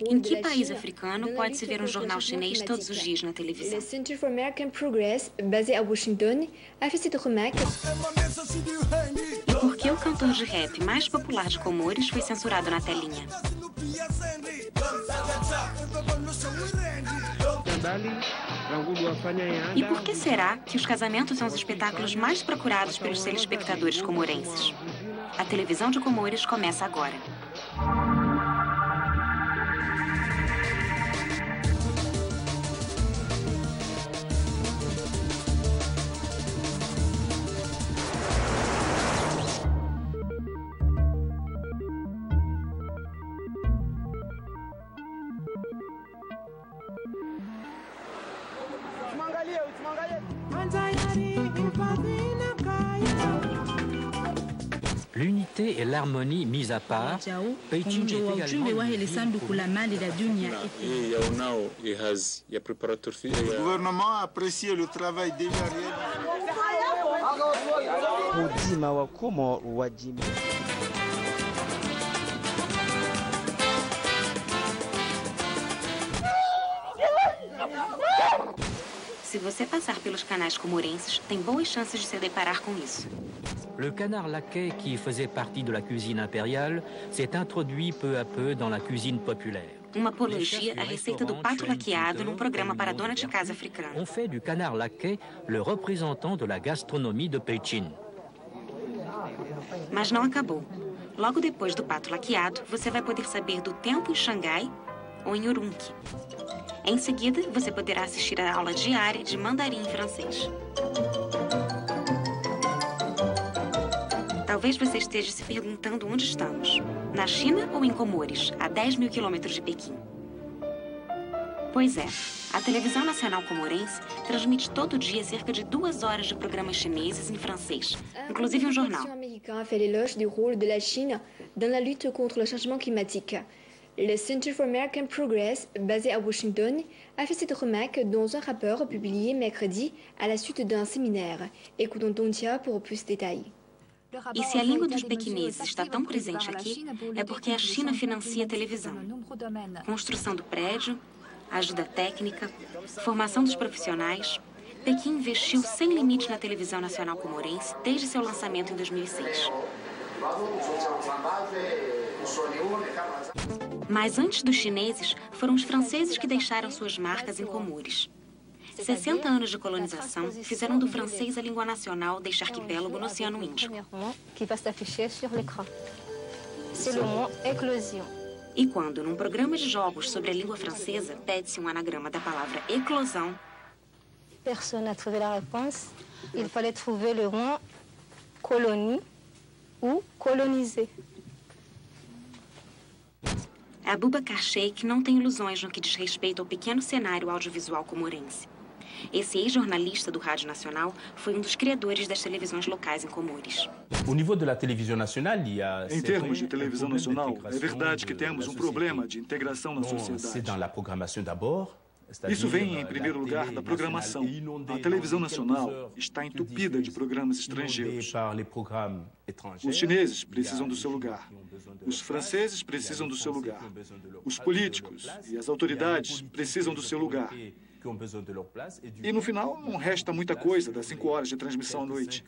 Em que país africano pode-se ver um jornal chinês todos os dias na televisão? Le Center for American Progress, basé à Washington, a fait cette remarque. E por que o cantor de rap mais popular de Comores foi censurado na telinha? E por que será que os casamentos são os espetáculos mais procurados pelos telespectadores comorenses? A televisão de Comores começa agora. L'unité et l'harmonie mises à part, Beijing est également... Le gouvernement apprécie le travail déjà réalisé. Se você passar pelos canais comorenses, tem boas chances de se deparar com isso. Le canard laquais, qui faisait partie de la cuisine impériale, s'est introduit peu à peu dans la cuisine populaire. Uma apologia à receita do pato laqueado num programa para dona de casa africana. On fait du canard laquais le représentant de la gastronomie de Beijing. Mas não acabou. Logo depois do pato laqueado, você vai poder saber do tempo em Xangai ou em Urumqi. Em seguida, você poderá assistir à aula diária de mandarim em francês. Talvez você esteja se perguntando onde estamos. Na China ou em Comores, a 10 mil quilômetros de Pequim? Pois é, a televisão nacional comorense transmite todo dia cerca de 2 horas de programas chineses em francês, inclusive um jornal. Américain fait l'éloge du rôle de la Chine dans la lutte contre le changement climatique. Le Center for American Progress, basé à Washington, a fait cette remarque dans un rapport publié mercredi à la suite d'un séminaire. Écoutons Tontia pour plus de détails. E se a língua dos pequineses está tão presente aqui, é porque a China financia a televisão. Construção do prédio, ajuda técnica, formação dos profissionais. Pequim investiu sem limite na televisão nacional comorense desde seu lançamento em 2006. Mas antes dos chineses, foram os franceses que deixaram suas marcas em Comores. 60 anos de colonização fizeram do francês a língua nacional deste arquipélago no Oceano Índico. E quando, num programa de jogos sobre a língua francesa, pede-se um anagrama da palavra eclosão, personne n'a trouvé la réponse. Il fallait trouver le rond colonie ou coloniser. Abubakar Sheikh não tem ilusões no que diz respeito ao pequeno cenário audiovisual comorense. Esse ex-jornalista do Rádio Nacional foi um dos criadores das televisões locais em Comores. Em termos de televisão nacional, é verdade que temos um problema de integração na sociedade. Isso vem, em primeiro lugar, da programação. A televisão nacional está entupida de programas estrangeiros. Os chineses precisam do seu lugar. Os franceses precisam do seu lugar. Os políticos e as autoridades precisam do seu lugar. E, no final, não resta muita coisa das 5 horas de transmissão à noite.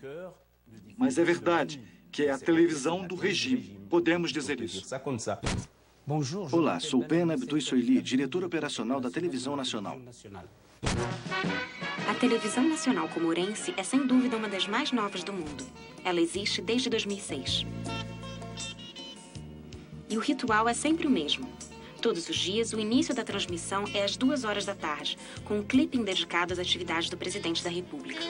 Mas é verdade que é a televisão do regime. Podemos dizer isso. Olá, sou Ben Abdul Soili, diretor operacional da Televisão Nacional. A Televisão Nacional Comorense é, sem dúvida, uma das mais novas do mundo. Ela existe desde 2006. E o ritual é sempre o mesmo. Todos os dias, o início da transmissão é às 2 horas da tarde, com um clipping dedicado às atividades do presidente da República.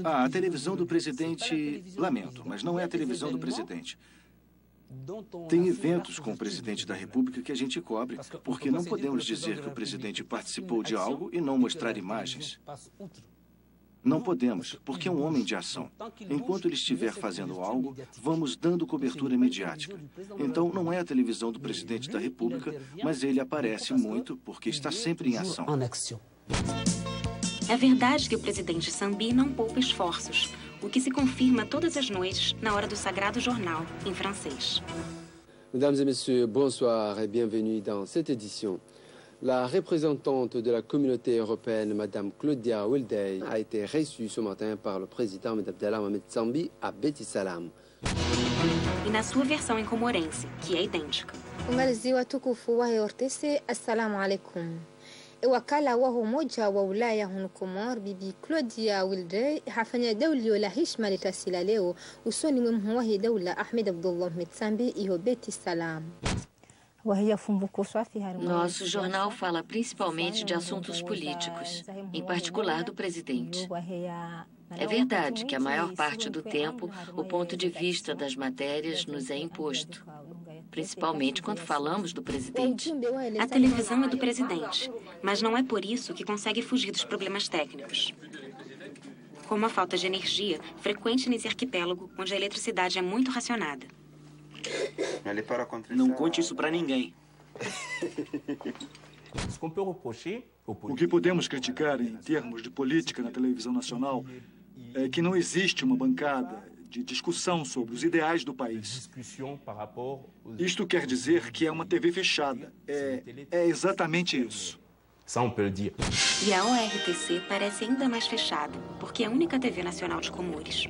A televisão do presidente... Lamento, mas não é a televisão do presidente. Tem eventos com o presidente da República que a gente cobre, porque não podemos dizer que o presidente participou de algo e não mostrar imagens. Não podemos, porque é um homem de ação. Enquanto ele estiver fazendo algo, vamos dando cobertura midiática. Então, não é a televisão do presidente da República, mas ele aparece muito porque está sempre em ação. É verdade que o presidente Sambi não poupa esforços. o que se confirma todas as noites na hora do Sagrado Jornal, em francês. Mesdames et messieurs, bonsoir et bienvenue dans cette édition. La représentante de la communauté européenne, Madame Claudia Wildey, a été reçue ce matin par le président Abdallah Mohamed Zambi à Beti Salam. E na sua versão em comorense, que é idêntica. Umaliziwa tukufu wa yortese, assalamu alaikum. Wakala wa Umoja wa Ulaya huko Komor, Bibi Claudia Wildey hafanya dawli la heshima litasila leo usoni mwa mwahi dawla Ahmed Abdullah Mohamed Zambi e Beti Salam. Nosso jornal fala principalmente de assuntos políticos, em particular do presidente. É verdade que a maior parte do tempo o ponto de vista das matérias nos é imposto, principalmente quando falamos do presidente. A televisão é do presidente, mas não é por isso que consegue fugir dos problemas técnicos. Como a falta de energia, frequente nesse arquipélago, onde a eletricidade é muito racionada. Não conte isso para ninguém. O que podemos criticar em termos de política na televisão nacional é que não existe uma bancada de discussão sobre os ideais do país. Isto quer dizer que é uma TV fechada. É exatamente isso. E a ORTC parece ainda mais fechada, porque é a única TV nacional de Comores.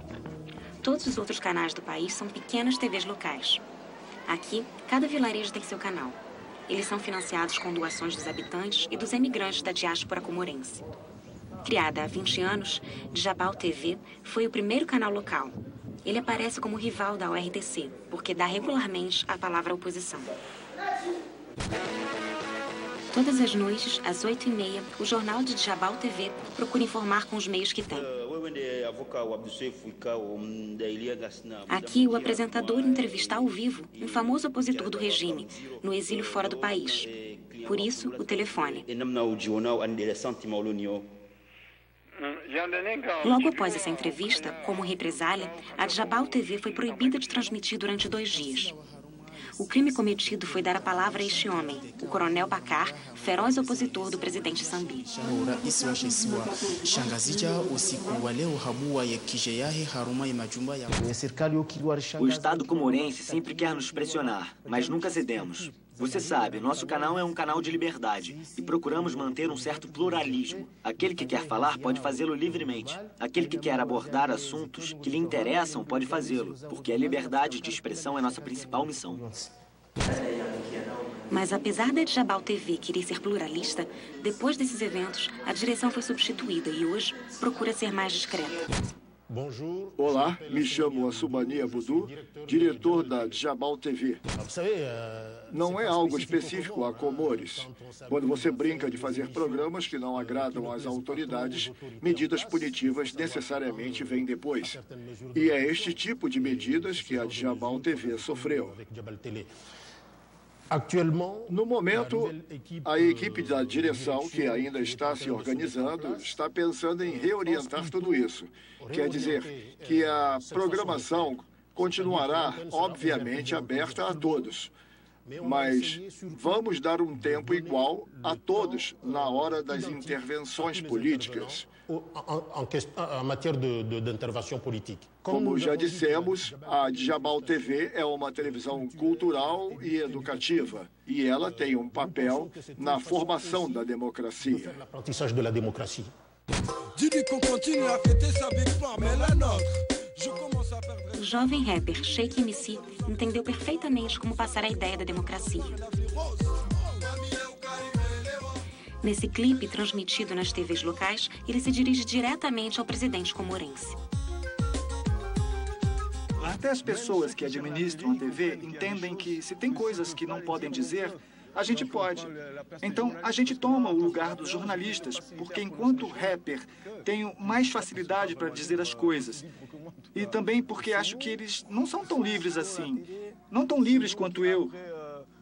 Todos os outros canais do país são pequenas TVs locais. Aqui, cada vilarejo tem seu canal. Eles são financiados com doações dos habitantes e dos emigrantes da diáspora comorense. Criada há 20 anos, Djabal TV foi o primeiro canal local. Ele aparece como rival da ORTC, porque dá regularmente a palavra à oposição. Todas as noites, às 8h30, o jornal de Djabal TV procura informar com os meios que tem. Aqui, o apresentador entrevista ao vivo um famoso opositor do regime, no exílio fora do país. Por isso, o telefone. Logo após essa entrevista, como represália, a Djabal TV foi proibida de transmitir durante 2 dias. O crime cometido foi dar a palavra a este homem, o coronel Bakar, feroz opositor do presidente Zambi. O Estado comorense sempre quer nos pressionar, mas nunca cedemos. Você sabe, nosso canal é um canal de liberdade e procuramos manter um certo pluralismo. Aquele que quer falar pode fazê-lo livremente. Aquele que quer abordar assuntos que lhe interessam pode fazê-lo, porque a liberdade de expressão é nossa principal missão. Mas apesar da Djabal TV querer ser pluralista, depois desses eventos, a direção foi substituída e hoje procura ser mais discreta. Olá, me chamo Assumani Abudu, diretor da Djabal TV. Não é algo específico a Comores. Quando você brinca de fazer programas que não agradam às autoridades, medidas punitivas necessariamente vêm depois. E é este tipo de medidas que a Djabal TV sofreu. No momento, a equipe da direção, que ainda está se organizando, está pensando em reorientar tudo isso. Quer dizer que a programação continuará, obviamente, aberta a todos. Mas vamos dar um tempo igual a todos na hora das intervenções políticas. Como já dissemos, a Djabal TV é uma televisão cultural e educativa, e ela tem um papel na formação da democracia. O jovem rapper Sheikh MC entendeu perfeitamente como passar a ideia da democracia. Nesse clipe, transmitido nas TVs locais, ele se dirige diretamente ao presidente comorense. Até as pessoas que administram a TV entendem que se tem coisas que não podem dizer, a gente pode. Então, a gente toma o lugar dos jornalistas, porque enquanto rapper, tenho mais facilidade para dizer as coisas. E também porque acho que eles não são tão livres assim. Não tão livres quanto eu.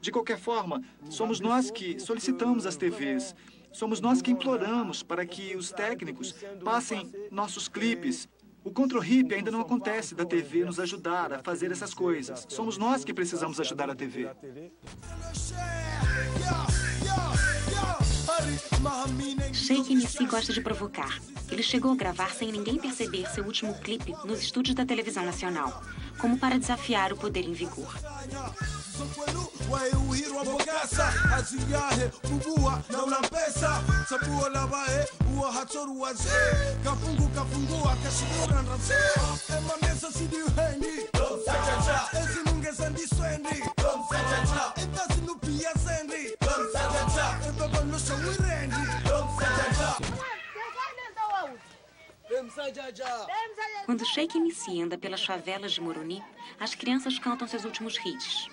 De qualquer forma, somos nós que solicitamos as TVs. Somos nós que imploramos para que os técnicos passem nossos clipes. O contra-hip ainda não acontece da TV nos ajudar a fazer essas coisas. Somos nós que precisamos ajudar a TV. Sheikh MC gosta de provocar. Ele chegou a gravar sem ninguém perceber seu último clipe nos estúdios da televisão nacional, como para desafiar o poder em vigor. Quando Sheikh MC anda pelas favelas de Moroni, as crianças cantam seus últimos hits.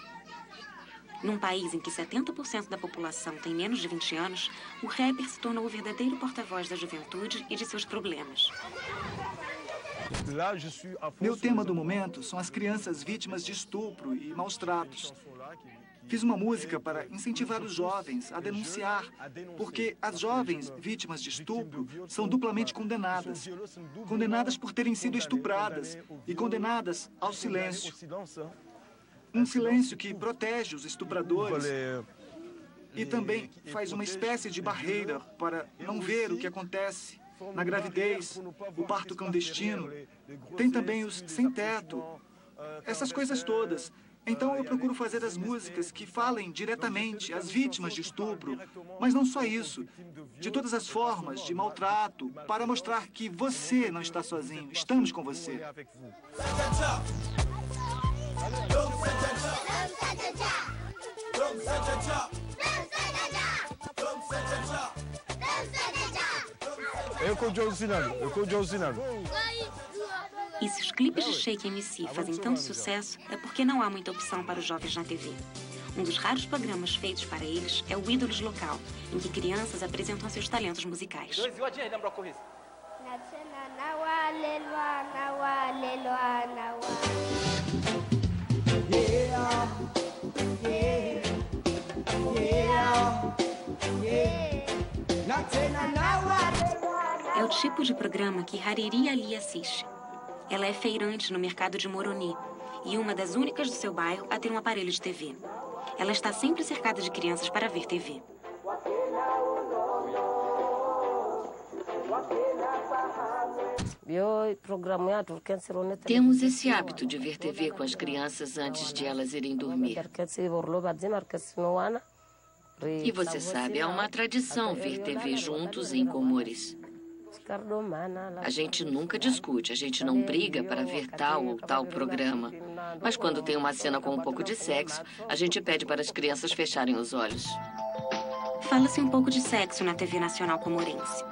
Num país em que 70% da população tem menos de 20 anos, o rapper se tornou o verdadeiro porta-voz da juventude e de seus problemas. Meu tema do momento são as crianças vítimas de estupro e maus tratos. Fiz uma música para incentivar os jovens a denunciar, porque as jovens vítimas de estupro são duplamente condenadas. Condenadas por terem sido estupradas e condenadas ao silêncio. Um silêncio que protege os estupradores e também faz uma espécie de barreira para não ver o que acontece na gravidez, o parto clandestino. Tem também os sem-teto, essas coisas todas. Então eu procuro fazer as músicas que falem diretamente às vítimas de estupro, mas não só isso, de todas as formas de maltrato, para mostrar que você não está sozinho, estamos com você. E se os clipes de Sheikh MC fazem tanto sucesso, é porque não há muita opção para os jovens na TV. Um dos raros programas feitos para eles é o Ídolos Local, em que crianças apresentam seus talentos musicais. É o tipo de programa que Hariri Ali assiste. Ela é feirante no mercado de Moroni e uma das únicas do seu bairro a ter um aparelho de TV. Ela está sempre cercada de crianças para ver TV. Temos esse hábito de ver TV com as crianças antes de elas irem dormir. E você sabe, é uma tradição ver TV juntos em Comores. A gente nunca discute, a gente não briga para ver tal ou tal programa. Mas quando tem uma cena com um pouco de sexo, a gente pede para as crianças fecharem os olhos. Fala-se um pouco de sexo na TV Nacional Comorense.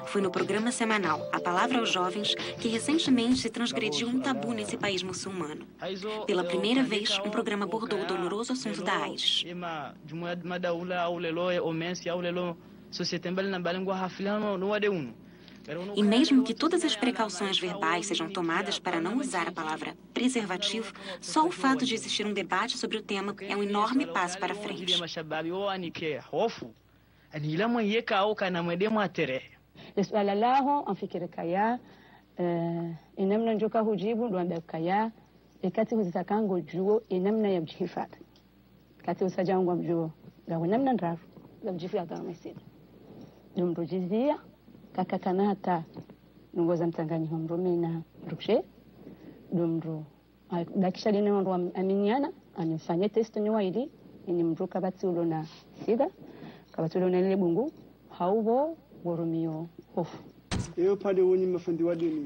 Foi no programa semanal A Palavra aos Jovens que recentemente se transgrediu um tabu nesse país muçulmano. Pela primeira vez, um programa abordou o doloroso assunto da AIDS. E mesmo que todas as precauções verbais sejam tomadas para não usar a palavra preservativo, só o fato de existir um debate sobre o tema é um enorme passo para frente. Swala lao amfikiri kaya inamna njoka hujibu ndo kaya ikati huzisakango juo inamna ya mjihifadhi kati usajangwa mjuo gawe namna ndrafu za mjihifadhi kama mesida dumrujizia kakakanata nungoza mtanganyi mrumina rukshe dumru dakisha dine ndo aminyana anifanye test nyowaidi ni mruka batulo na sida kabatulo na ile bungu haubo gorumio hofu.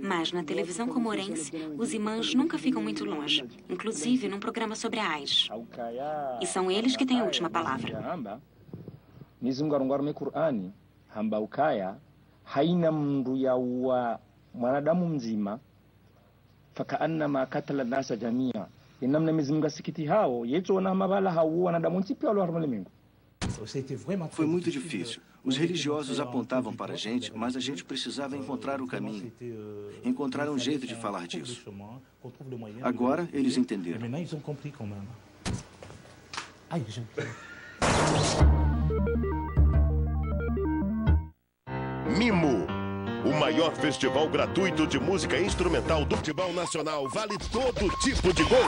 Mas na televisão comorense, os imãs nunca ficam muito longe, inclusive num programa sobre a AIDS. E são eles que têm a última palavra. hamba ukaya haina mndu ya mwanadamu mzima fakaannama katala nasa jamia inamna mizimga sikiti hao yeto na mabala hao wanadamu ntipia wala harmalimingo. Foi muito difícil. Os religiosos apontavam para a gente, mas a gente precisava encontrar o caminho. Encontrar um jeito de falar disso. Agora eles entenderam. Mimo, o maior festival gratuito de música instrumental do futebol nacional. Vale todo tipo de gol.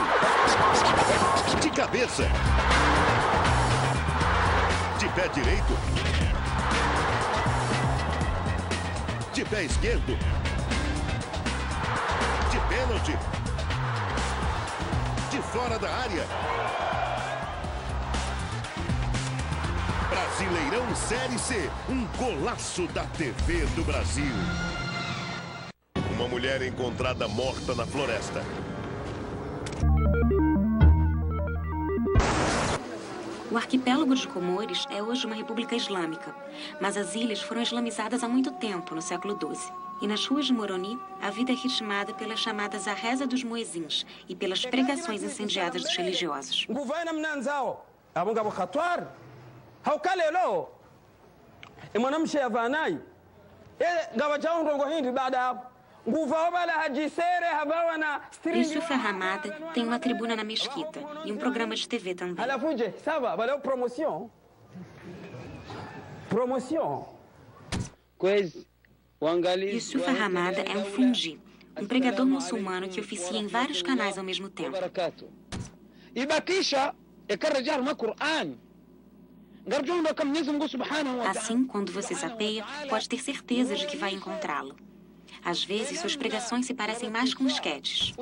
De cabeça. De pé direito. De pé esquerdo. De pênalti. De fora da área. Brasileirão Série C. Um golaço da TV do Brasil. Uma mulher encontrada morta na floresta. O arquipélago de Comores é hoje uma república islâmica, mas as ilhas foram islamizadas há muito tempo, no século XII. E nas ruas de Moroni, a vida é ritmada pelas chamadas a reza dos muezins e pelas pregações incendiadas dos religiosos. Yusuf Hamada tem uma tribuna na mesquita e um programa de TV também. Yusuf Hamada é um fundi, um pregador muçulmano que oficia em vários canais ao mesmo tempo. Assim, quando você zapeia, pode ter certeza de que vai encontrá-lo. Às vezes, suas pregações se parecem mais com esquetes.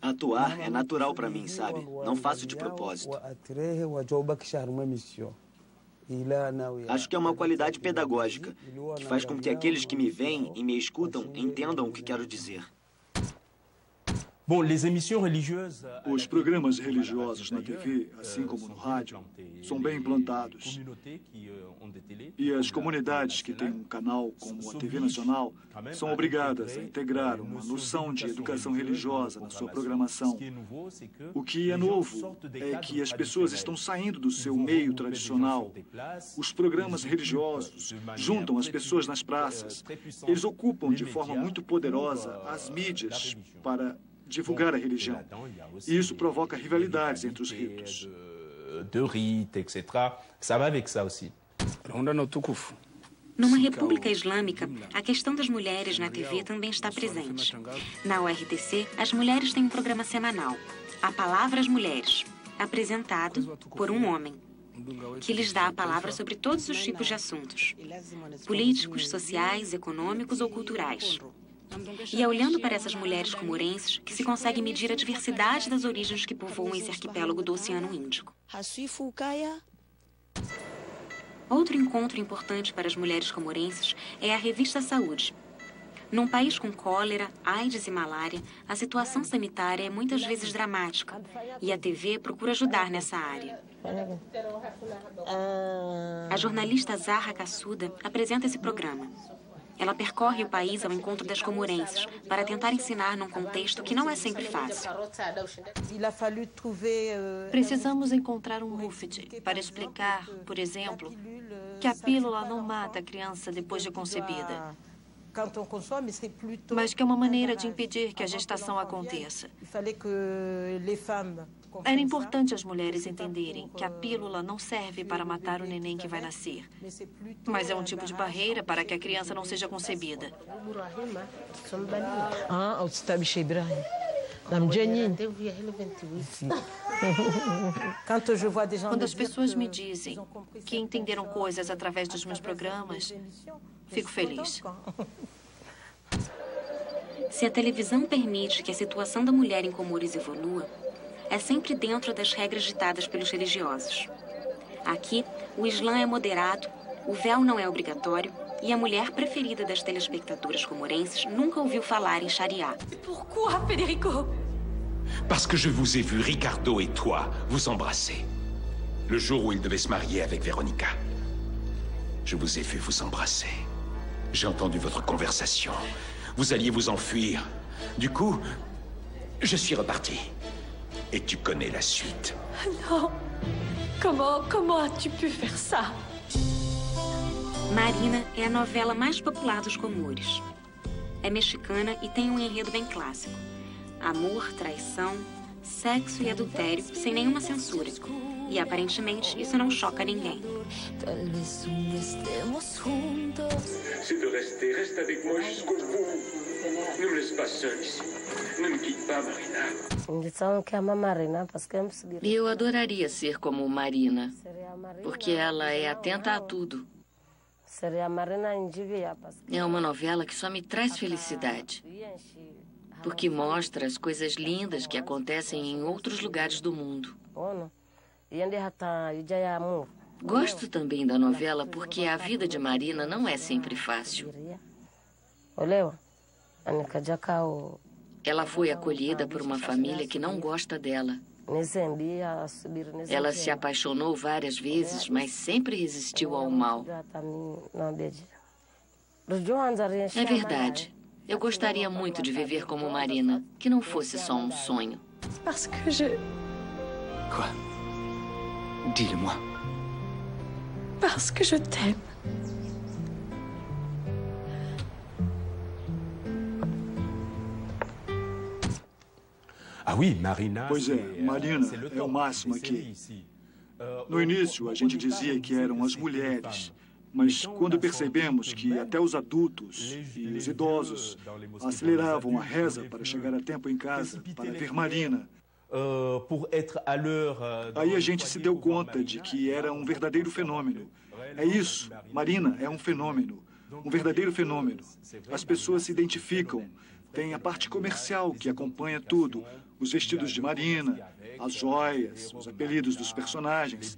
Atuar é natural para mim, sabe? Não faço de propósito. Acho que é uma qualidade pedagógica, que faz com que aqueles que me veem e me escutam entendam o que quero dizer. Os programas religiosos na TV, assim como no rádio, são bem implantados. E as comunidades que têm um canal como a TV Nacional são obrigadas a integrar uma noção de educação religiosa na sua programação. O que é novo é que as pessoas estão saindo do seu meio tradicional. Os programas religiosos juntam as pessoas nas praças. Eles ocupam de forma muito poderosa as mídias para divulgar a religião. E isso provoca rivalidades entre os ritos. Numa república islâmica, a questão das mulheres na TV também está presente. Na URTC, as mulheres têm um programa semanal, A Palavra às Mulheres, apresentado por um homem, que lhes dá a palavra sobre todos os tipos de assuntos, políticos, sociais, econômicos ou culturais. E é olhando para essas mulheres comorenses que se consegue medir a diversidade das origens que povoam esse arquipélago do Oceano Índico. Outro encontro importante para as mulheres comorenses é a revista Saúde. Num país com cólera, AIDS e malária, a situação sanitária é muitas vezes dramática e a TV procura ajudar nessa área. A jornalista Zahra Kassuda apresenta esse programa. Ela percorre o país ao encontro das comorenses para tentar ensinar num contexto que não é sempre fácil. Precisamos encontrar um mufti para explicar, por exemplo, que a pílula não mata a criança depois de concebida, mas que é uma maneira de impedir que a gestação aconteça. Era importante as mulheres entenderem que a pílula não serve para matar o neném que vai nascer, mas é um tipo de barreira para que a criança não seja concebida. Quando as pessoas me dizem que entenderam coisas através dos meus programas, fico feliz. Se a televisão permite que a situação da mulher em Comores evolua, é sempre dentro das regras ditadas pelos religiosos. Aqui, o Islã é moderado, o véu não é obrigatório e a mulher preferida das telespectadoras comorenses nunca ouviu falar em Sharia. Pourquoi, Federico? Parce que je vous ai vu, Ricardo et toi, vous embrasser. Le jour où il devait se marier avec Véronica. Je vous ai vu vous embrasser. J'ai entendu votre conversation. Vous alliez vous enfuir. Du coup, je suis reparti. Et tu connais la suite. Non. Comment as-tu pu faire ça? Marina é a novela mais popular dos Comores. É mexicana e tem um enredo bem clássico. Amor, traição, sexo e adultério sem nenhuma censura. E aparentemente isso não choca ninguém. Se tu rester, reste avec moi jusqu'au bout. Ne me laisse pas seul ici. Ne me quitte pas, Marina. E eu adoraria ser como Marina, porque ela é atenta a tudo. É uma novela que só me traz felicidade, porque mostra as coisas lindas que acontecem em outros lugares do mundo. Gosto também da novela porque a vida de Marina não é sempre fácil. Ela foi acolhida por uma família que não gosta dela. Ela se apaixonou várias vezes, mas sempre resistiu ao mal. É verdade. Eu gostaria muito de viver como Marina, que não fosse só um sonho. Quoi? Dis-le-moi. Parce que je t'aime. Pois é, Marina é o máximo aqui. No início, a gente dizia que eram as mulheres, mas quando percebemos que até os adultos e os idosos aceleravam a reza para chegar a tempo em casa, para ver Marina, aí a gente se deu conta de que era um verdadeiro fenômeno. É isso, Marina é um fenômeno, um verdadeiro fenômeno. As pessoas se identificam, tem a parte comercial que acompanha tudo, os vestidos de Marina, as joias, os apelidos dos personagens.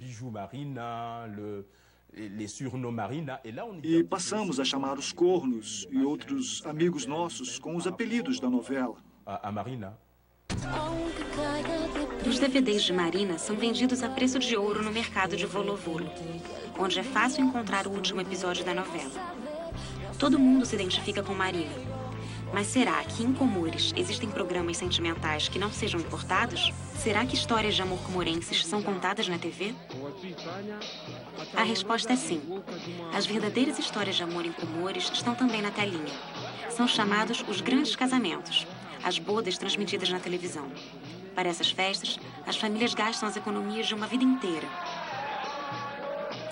E passamos a chamar os cornos e outros amigos nossos com os apelidos da novela. Os DVDs de Marina são vendidos a preço de ouro no mercado de Volovolo, onde é fácil encontrar o último episódio da novela. Todo mundo se identifica com Marina. Mas será que em Comores existem programas sentimentais que não sejam importados? Será que histórias de amor comorenses são contadas na TV? A resposta é sim. As verdadeiras histórias de amor em Comores estão também na telinha. São chamados os grandes casamentos, as bodas transmitidas na televisão. Para essas festas, as famílias gastam as economias de uma vida inteira.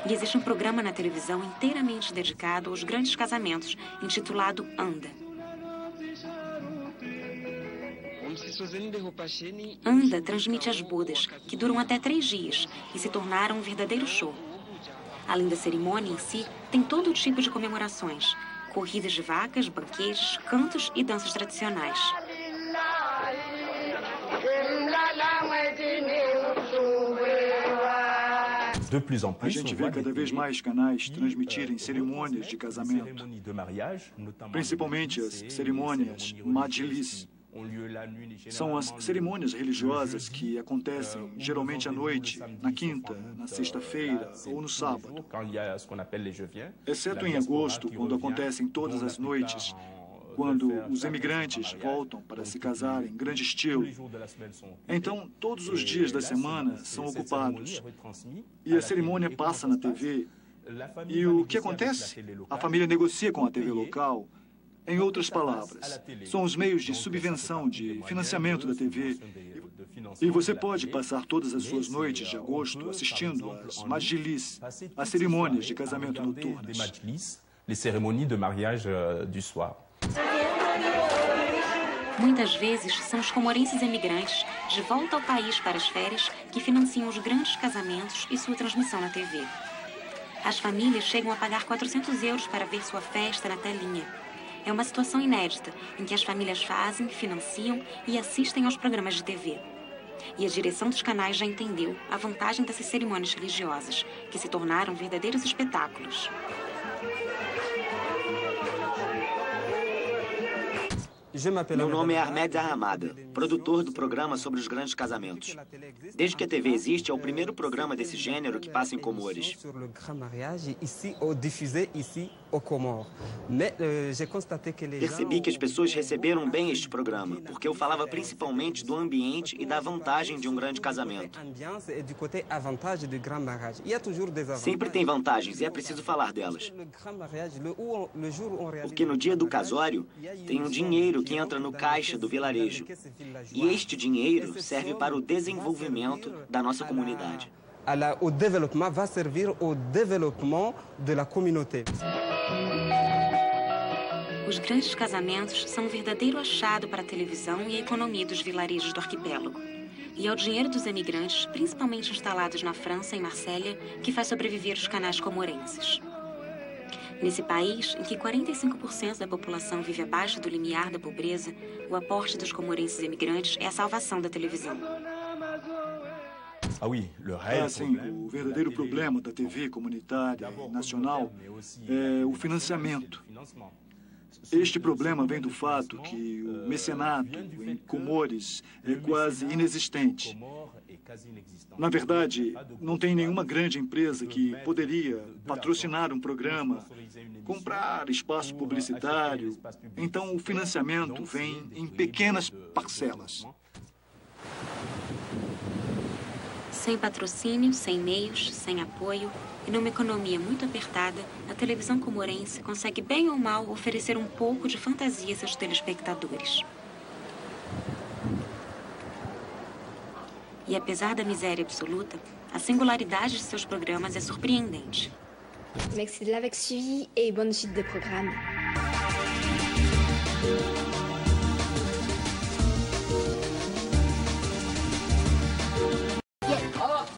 E existe um programa na televisão inteiramente dedicado aos grandes casamentos, intitulado Anda. Anda transmite as bodas, que duram até 3 dias e se tornaram um verdadeiro show. Além da cerimônia em si, tem todo tipo de comemorações, corridas de vacas, banquetes, cantos e danças tradicionais. A gente vê cada vez mais canais transmitirem cerimônias de casamento, principalmente as cerimônias Majlis. São as cerimônias religiosas que acontecem geralmente à noite, na quinta, na sexta-feira ou no sábado. Exceto em agosto, quando acontecem todas as noites, quando os emigrantes voltam para se casar em grande estilo. Então, todos os dias da semana são ocupados. E a cerimônia passa na TV. E o que acontece? A família negocia com a TV local. Em outras palavras, são os meios de subvenção, de financiamento da TV. E você pode passar todas as suas noites de agosto assistindo às Majlis, as cerimônias de casamento noturnas. Muitas vezes são os comorenses emigrantes de volta ao país para as férias que financiam os grandes casamentos e sua transmissão na TV. As famílias chegam a pagar 400 € para ver sua festa na telinha. É uma situação inédita em que as famílias fazem, financiam e assistem aos programas de TV. E a direção dos canais já entendeu a vantagem dessas cerimônias religiosas, que se tornaram verdadeiros espetáculos. Meu nome é Ahmed Ahmada, produtor do programa sobre os grandes casamentos. Desde que a TV existe, é o primeiro programa desse gênero que passa em Comores. Percebi que as pessoas receberam bem este programa, porque eu falava principalmente do ambiente e da vantagem de um grande casamento. Sempre tem vantagens e é preciso falar delas. Porque no dia do casório, tem um dinheiro que que entra no caixa do vilarejo. E este dinheiro serve para o desenvolvimento da nossa comunidade. O desenvolvimento vai servir ao desenvolvimento da comunidade. Os grandes casamentos são um verdadeiro achado para a televisão e a economia dos vilarejos do arquipélago. E é o dinheiro dos emigrantes, principalmente instalados na França, em Marsella, que faz sobreviver os canais comorenses. Nesse país, em que 45% da população vive abaixo do limiar da pobreza, o aporte dos comorenses emigrantes é a salvação da televisão. Sim, o verdadeiro problema da TV comunitária e nacional é o financiamento. Este problema vem do fato que o mecenato em Comores é quase inexistente. Na verdade, não tem nenhuma grande empresa que poderia patrocinar um programa, comprar espaço publicitário. Então, o financiamento vem em pequenas parcelas. Sem patrocínio, sem meios, sem apoio e numa economia muito apertada, a televisão comorense consegue bem ou mal oferecer um pouco de fantasia a seus telespectadores. E apesar da miséria absoluta, a singularidade de seus programas é surpreendente. Merci de l'avoir suivi et bonne suite de programme.